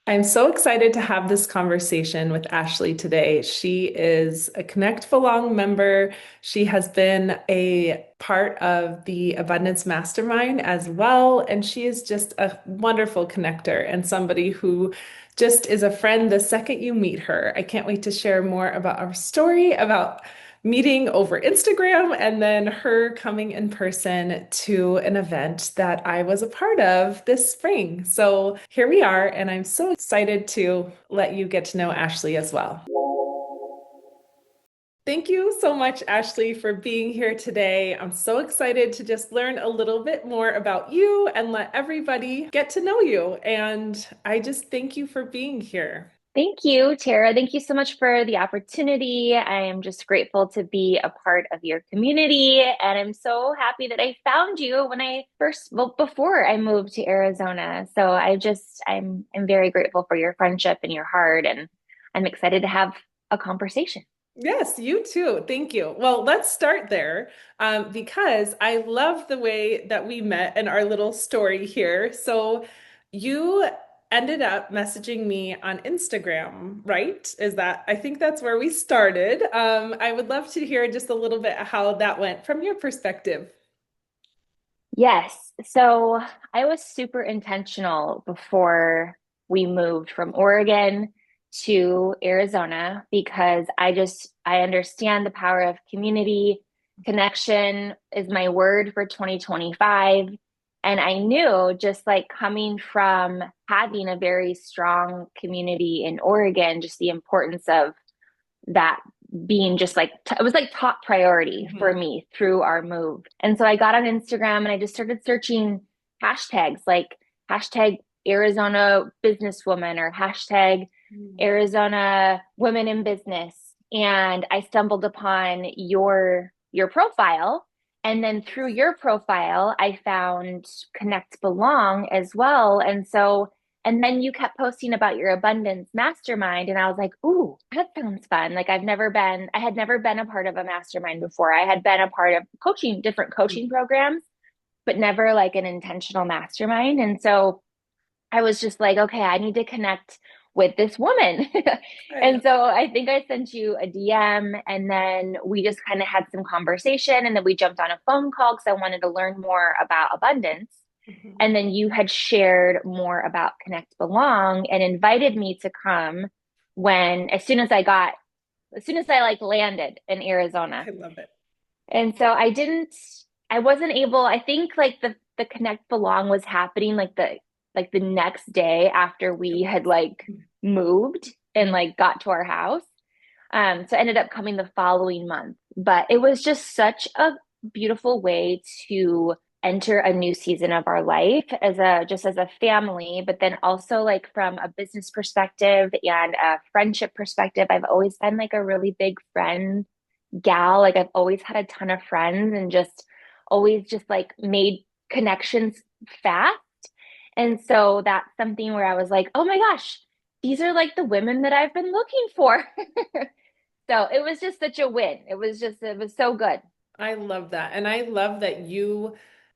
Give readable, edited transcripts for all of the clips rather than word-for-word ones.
I'm so excited to have this conversation with Ashley today. She is a Connect Belong member. She has been a part of the Abundance Mastermind as well. And she is just a wonderful connector and somebody who just is a friend the second you meet her. I can't wait to share more about our story, about meeting over Instagram and then her coming in person to an event that I was a part of this spring. So here we are, and I'm so excited to let you get to know Ashley as well. Thank you so much, Ashley, for being here today. I'm so excited to just learn a little bit more about you and let everybody get to know you. And I just thank you for being here. Thank you, Tara. Thank you so much for the opportunity. I am just grateful to be a part of your community, and I'm so happy that I found you when I first, well, before I moved to Arizona. So I'm very grateful for your friendship and your heart, and I'm excited to have a conversation. Yes, you too. Thank you. Well, let's start there because I love the way that we met and our little story here. So, you ended up messaging me on Instagram, right? I think that's where we started. I would love to hear just a little bit how that went from your perspective. Yes. So I was super intentional before we moved from Oregon to Arizona because I understand the power of community. Connection is my word for 2025. And I knew just like coming from having a very strong community in Oregon, just the importance of that being just like it was like top priority for Mhm. me through our move. And so I got on Instagram and I just started searching hashtags like hashtag Arizona businesswoman or hashtag Arizona women in business. And I stumbled upon your profile. And then through your profile, I found Connect Belong as well. And then you kept posting about your abundance mastermind. And I was like, ooh, that sounds fun. Like I had never been a part of a mastermind before. I had been a part of different coaching programs, but never like an intentional mastermind. And so I was just like, okay, I need to connect with this woman. I And love so I think I sent you a DM and then we just kind of had some conversation and then we jumped on a phone call because I wanted to learn more about abundance. it. And then you had shared more about Connect Belong and invited me to come as soon as I like landed in Arizona. I love it. And so I wasn't able, I think like the Connect Belong was happening like the next day after It we had was. like moved and like got to our house. So I ended up coming the following month. But it was just such a beautiful way to enter a new season of our life as a family, but then also like from a business perspective and a friendship perspective. I've always been like a really big friend gal. Like I've always had a ton of friends and just always just like made connections fast. And so that's something where I was like, oh my gosh, these are like the women that I've been looking for. So it was just such a win. It was so good. I love that. And I love that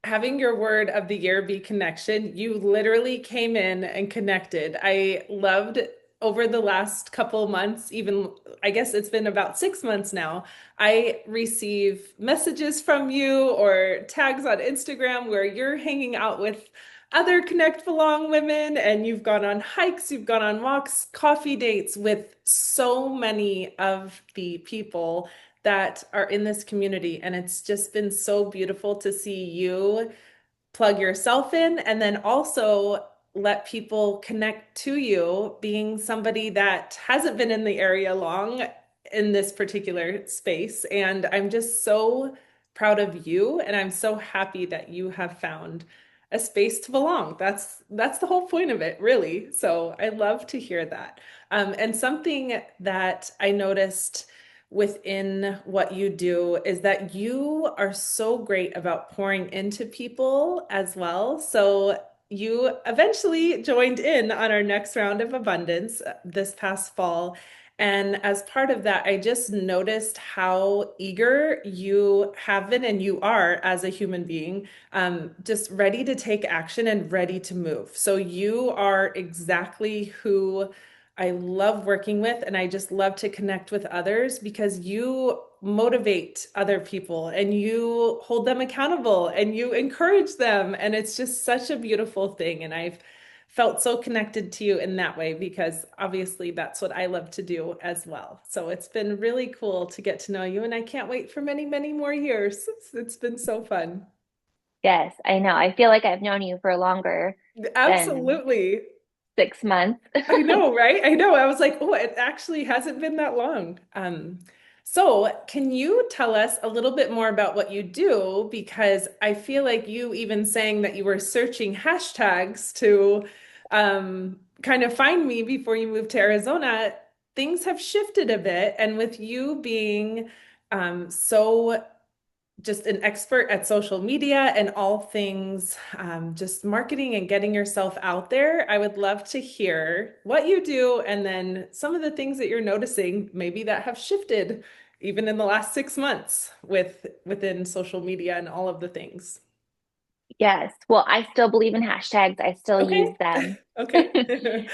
having your word of the year be connection, you literally came in and connected. I loved over the last couple months, even I guess it's been about 6 months now, I receive messages from you or tags on Instagram where you're hanging out with other Connect Belong women and you've gone on hikes, you've gone on walks, coffee dates with so many of the people that are in this community. And it's just been so beautiful to see you plug yourself in and then also let people connect to you, being somebody that hasn't been in the area long in this particular space. And I'm just so proud of you. And I'm so happy that you have found a space to belong. That's the whole point of it, really. So I love to hear that. And something that I noticed within what you do is that you are so great about pouring into people as well. So you eventually joined in on our next round of abundance this past fall. And as part of that, I just noticed how eager you have been and you are as a human being, just ready to take action and ready to move. So you are exactly who I love working with, and I just love to connect with others because you motivate other people and you hold them accountable and you encourage them. And it's just such a beautiful thing. And I've felt so connected to you in that way because obviously that's what I love to do as well. So it's been really cool to get to know you, and I can't wait for many, many more years. It's been so fun. Yes, I know. I feel like I've known you for longer than Absolutely. 6 months. I know, right? I know. I was like, oh, it actually hasn't been that long. So can you tell us a little bit more about what you do? Because I feel like you even saying that you were searching hashtags to kind of find me before you moved to Arizona, things have shifted a bit. And with you being so just an expert at social media and all things just marketing and getting yourself out there. I would love to hear what you do and then some of the things that you're noticing maybe that have shifted even in the last 6 months within social media and all of the things. Yes. Well, I still believe in hashtags. I still use Okay. them. Okay.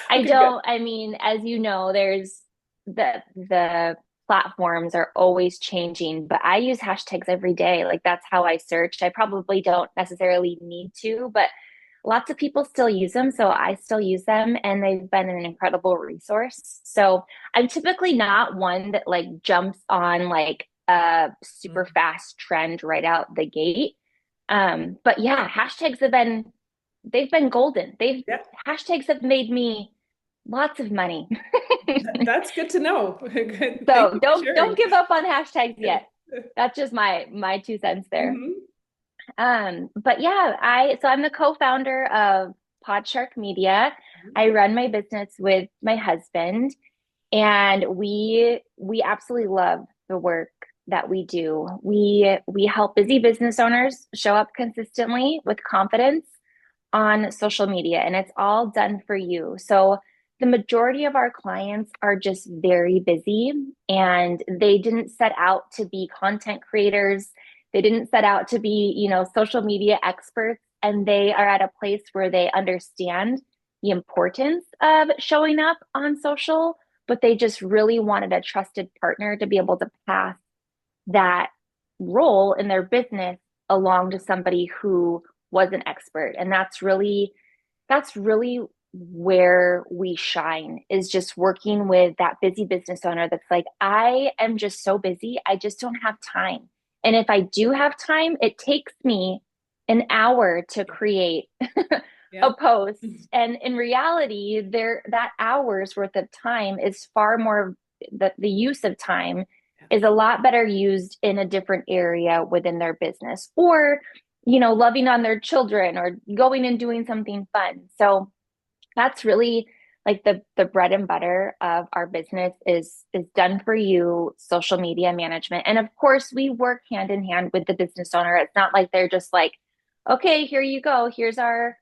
I Okay, good. don't, I mean, as you know, there's the platforms are always changing, but I use hashtags every day. Like that's how I search. I probably don't necessarily need to, but lots of people still use them, so I still use them and they've been an incredible resource. So I'm typically not one that like jumps on like a super Mhm. fast trend right out the gate. But yeah, hashtags have been they've been golden. They've Yeah, hashtags have made me lots of money. that's good to know. Good. Thank So you for don't sharing. give up on hashtags yet. That's just my 2 cents there. Mhm. But yeah, I'm the co-founder of Podshark Media. I run my business with my husband, and we absolutely love the work that we do. We help busy business owners show up consistently with confidence on social media, and it's all done for you. So the majority of our clients are just very busy and they didn't set out to be content creators. They didn't set out to be, social media experts, and they are at a place where they understand the importance of showing up on social, but they just really wanted a trusted partner to be able to pass that role in their business along to somebody who was an expert. And that's really where we shine, is just working with that busy business owner that's like, I am just so busy, I just don't have time. And if I do have time, it takes me an hour to create Yeah. a post. And in reality, there that hour's worth of time is far more, the use of time is a lot better used in a different area within their business, or loving on their children or going and doing something fun. So that's really like the bread and butter of our business is done for you social media management. And of course, we work hand in hand with the business owner. It's not like they're just like, okay, here you go. Here's Yeah.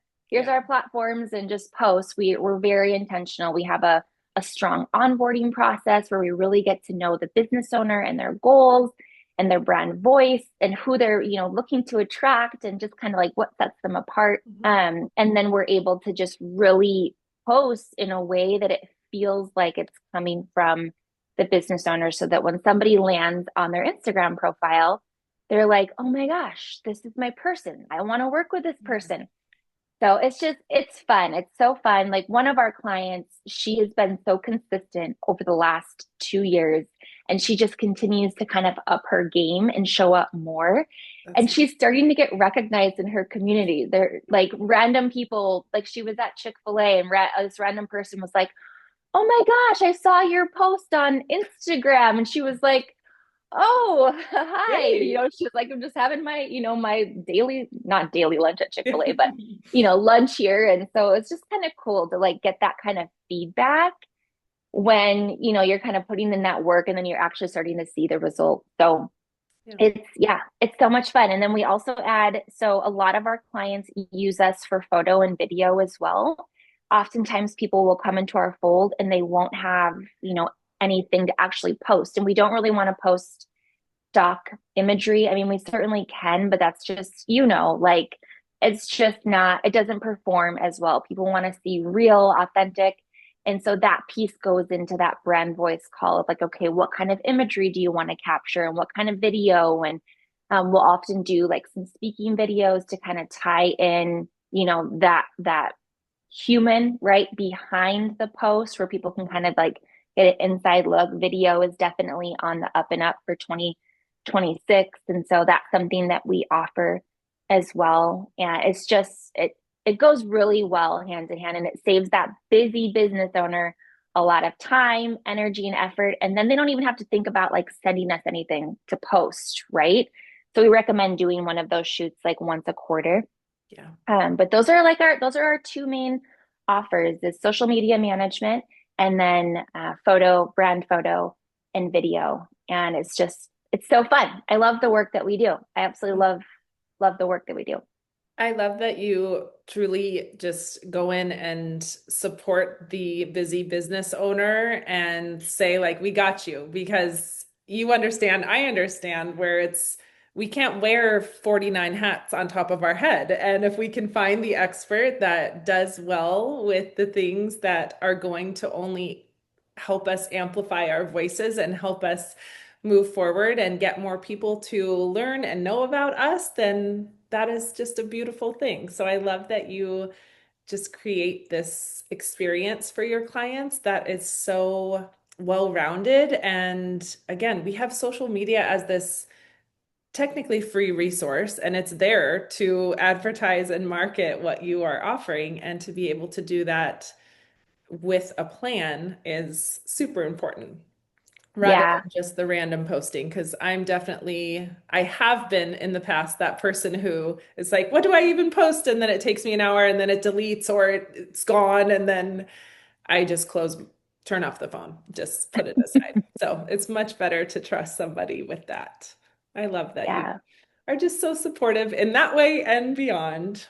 our platforms and just post. We're very intentional. We have a strong onboarding process where we really get to know the business owner and their goals and their brand voice and who they're looking to attract, and just kind of like what sets them apart. Mhm. And then we're able to just really post in a way that it feels like it's coming from the business owner, so that when somebody lands on their Instagram profile, they're like, oh my gosh, this is my person, I want to work with this Yeah. person. So it's fun. It's so fun. Like one of our clients, she has been so consistent over the last 2 years, and she just continues to kind of up her game and show up more. That's And she's starting to get recognized in her community. They're like random people, like she was at Chick-fil-A, and this random person was like, oh my gosh, I saw your post on Instagram. And she was like, oh, hi. yay. She was like, I'm just having my daily, not daily lunch at Chick-fil-A, but lunch here. And so it's just kind of cool to like get that kind of feedback when, you're kind of putting in that work and then you're actually starting to see the result. So Yeah. it's so much fun. And then we also add, so a lot of our clients use us for photo and video as well. Oftentimes people will come into our fold and they won't have, anything to actually post. And we don't really want to post stock imagery. I mean, we certainly can, but that's just, like it's just not, it doesn't perform as well. People want to see real, authentic. And so that piece goes into that brand voice call of like, okay, what kind of imagery do you want to capture and what kind of video? And we'll often do like some speaking videos to kind of tie in, that human right behind the post where people can kind of like get an inside look. Video is definitely on the up and up for 2026. And so that's something that we offer as well. And it's just, it goes really well hand in hand and it saves that busy business owner a lot of time, energy, and effort. And then they don't even have to think about like sending us anything to post, right? So we recommend doing one of those shoots like once a quarter. Yeah. But those are our two main offers is social media management and then brand photo and video. And it's so fun. I love the work that we do. I absolutely love the work that we do. I love that you truly just go in and support the busy business owner and say, like, we got you because you understand, I understand where we can't wear 49 hats on top of our head. And if we can find the expert that does well with the things that are going to only help us amplify our voices and help us move forward and get more people to learn and know about us, then that is just a beautiful thing. So I love that you just create this experience for your clients that is so well-rounded. And again, we have social media as this technically free resource, and it's there to advertise and market what you are offering. And to be able to do that with a plan is super important rather Yeah. than just the random posting. Because I have been in the past that person who is like, what do I even post? And then it takes me an hour and then it deletes or it's gone. And then I just turn off the phone, just put it aside. So it's much better to trust somebody with that. I love that you Yeah. are just so supportive in that way and beyond.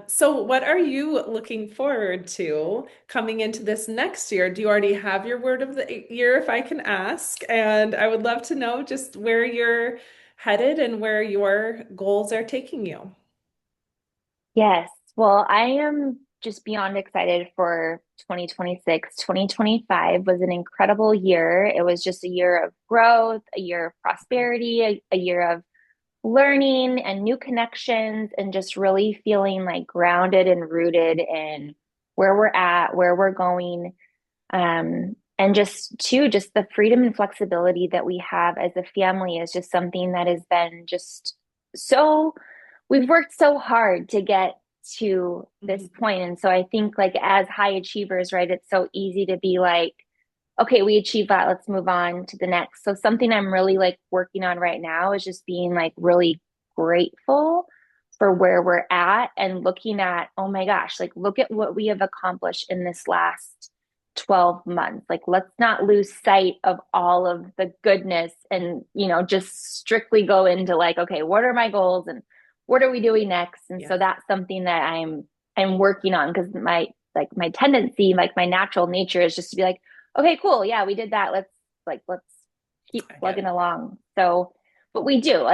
So what are you looking forward to coming into this next year? Do you already have your word of the year, if I can ask? And I would love to know just where you're headed and where your goals are taking you. Yes. Well, I am just beyond excited for 2026. 2025 was an incredible year. It was just a year of growth, a year of prosperity, a year of learning and new connections, and just really feeling like grounded and rooted in where we're at, where we're going. And just the freedom and flexibility that we have as a family is just something that has been just so, we've worked so hard to get to this Mhm. point. And so I think like as high achievers, right, it's so easy to be like, okay, we achieved that. Let's move on to the next. So something I'm really like working on right now is just being like really grateful for where we're at and looking at, oh my gosh, like look at what we have accomplished in this last 12 months. Like let's not lose sight of all of the goodness and, just strictly go into like, okay, what are my goals and what are we doing next? And so Yes. that's something that I'm working on because my tendency, like my natural nature is just to be like, okay, cool. Yeah, we did that. Let's keep I get plugging it. along. So, but we do,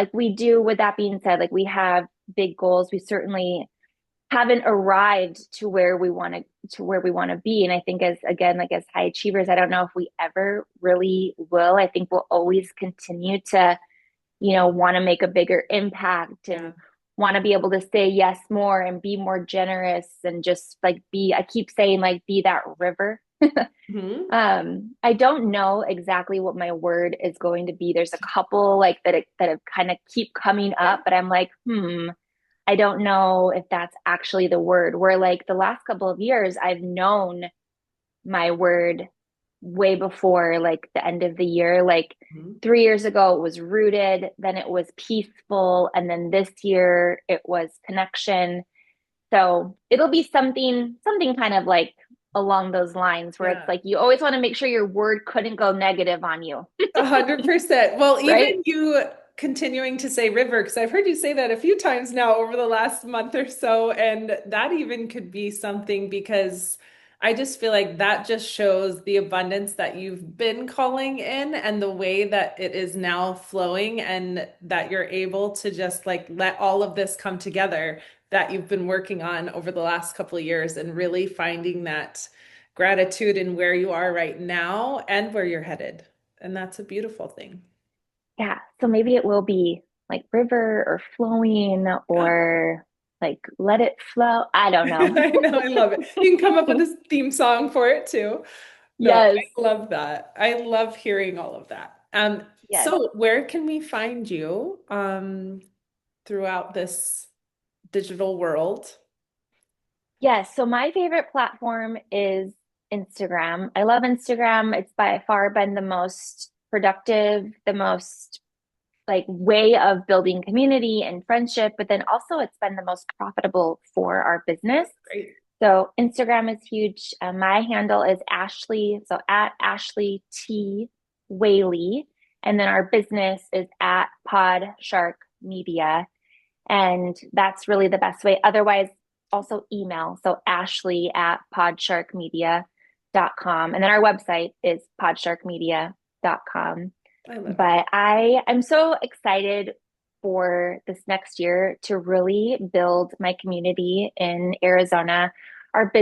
with that being said, like we have big goals. We certainly haven't arrived to where we want to be. And I think as again, like as high achievers, I don't know if we ever really will. I think we'll always continue to, want to make a bigger impact Yeah. and want to be able to say yes more and be more generous and just like I keep saying like be that river. Hmm. I don't know exactly what my word is going to be. There's a couple like that have kind of keep coming Yeah. up, but I'm like, I don't know if that's actually the word. Where like the last couple of years, I've known my word way before like the end of the year. Like Mhm. 3 years ago, it was rooted, then it was peaceful, and then this year it was connection. So it'll be something kind of like along those lines where it's Yeah. like you always want to make sure your word couldn't go negative on you, 100%. Well, right? even you continuing to say river, because I've heard you say that a few times now over the last month or so, and that even could be something because I just feel like that just shows the abundance that you've been calling in and the way that it is now flowing and that you're able to just like let all of this come together that you've been working on over the last couple of years and really finding that gratitude in where you are right now and where you're headed. And that's a beautiful thing. Yeah. So maybe it will be like river or flowing or like let it flow. I don't know. I know, I love it. You can come up with a theme song for it too. No, Yes. I love that. I love hearing all of that. Yes. So where can we find you throughout this digital world? Yes. So my favorite platform is Instagram. I love Instagram. It's by far been the most productive, the most like way of building community and friendship, but then also it's been the most profitable for our business. Great. So Instagram is huge. My handle is Ashley, so at Ashley T Whaley, and then our business is at Pod Shark Media, and that's really the best way. Otherwise, also email. So Ashley at podsharkmedia.com, and then our website is podsharkmedia.com. I love it. But I'm so excited for this next year to really build my community in Arizona. Our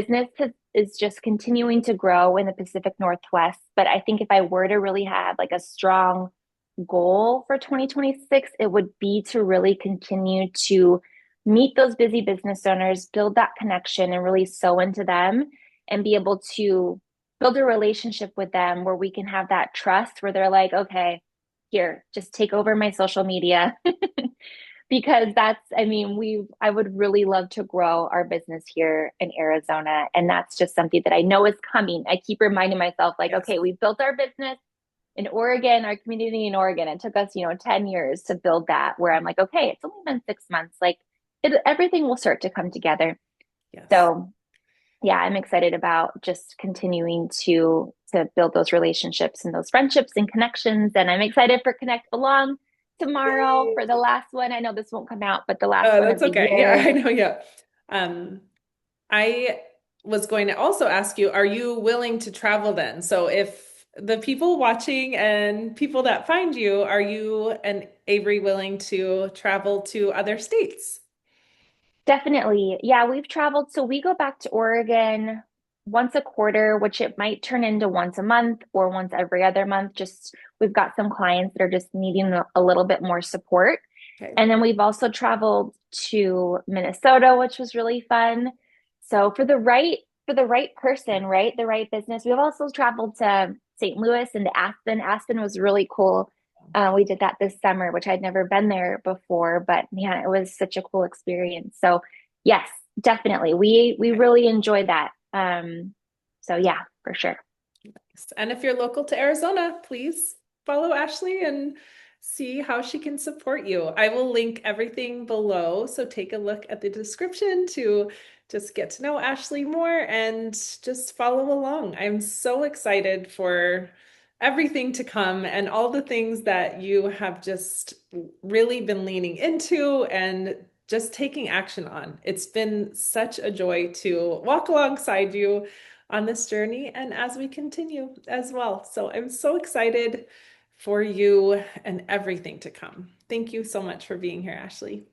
is just continuing to grow in the Pacific Northwest. But I think if I were to really have like a strong goal for 2026, it would be to really continue to meet those busy business owners, build that connection, and really sow into them and be able to build a relationship with them where we can have that trust where they're like, okay, here, just take over my social media. Because I mean, I would really love to grow our business here in Arizona. And that's just something that I know is coming. I keep reminding myself, like, Yes. okay, we built our business in Oregon, our community in Oregon. It took us, 10 years to build that, where I'm like, okay, it's only been 6 months. Like, everything will start to come together. Yes. So, yeah, I'm excited about just continuing to build those relationships and those friendships and connections. And I'm excited for Connect Belong tomorrow Yay. for the last one. I know this won't come out, but the last one of That's the okay. Yeah, year. I know. Yeah. Um, I was going to also ask you, are you willing to travel then? So if the people watching and people that find you, are you and Avery willing to travel to other states? Definitely. Yeah, we've traveled. So we go back to Oregon once a quarter, which it might turn into once a month or once every other month. Just we've got some clients that are just needing a little bit more support. Okay. And then we've also traveled to Minnesota, which was really fun. So for the right person, right? The right business. We've also traveled to St. Louis and to Aspen. Aspen was really cool. We did that this summer, which I'd never been there before, but man, it was such a cool experience. So yes, definitely. We Okay. really enjoyed that. So yeah, for sure. And if you're local to Arizona, please follow Ashley and see how she can support you. I will link everything below, so take a look at the description to just get to know Ashley more and just follow along. I'm so excited for everything to come and all the things that you have just really been leaning into and just taking action on. It's been such a joy to walk alongside you on this journey and as we continue as well. So I'm so excited for you and everything to come. Thank you so much for being here, Ashley.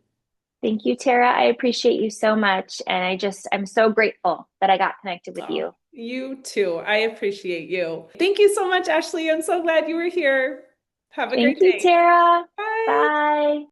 Thank you, Tara. I appreciate you so much. And I'm so grateful that I got connected with Oh, you. you too. I appreciate you. Thank you so much, Ashley. I'm so glad you were here. Have a Thank great you, day. Tara. Bye. Bye.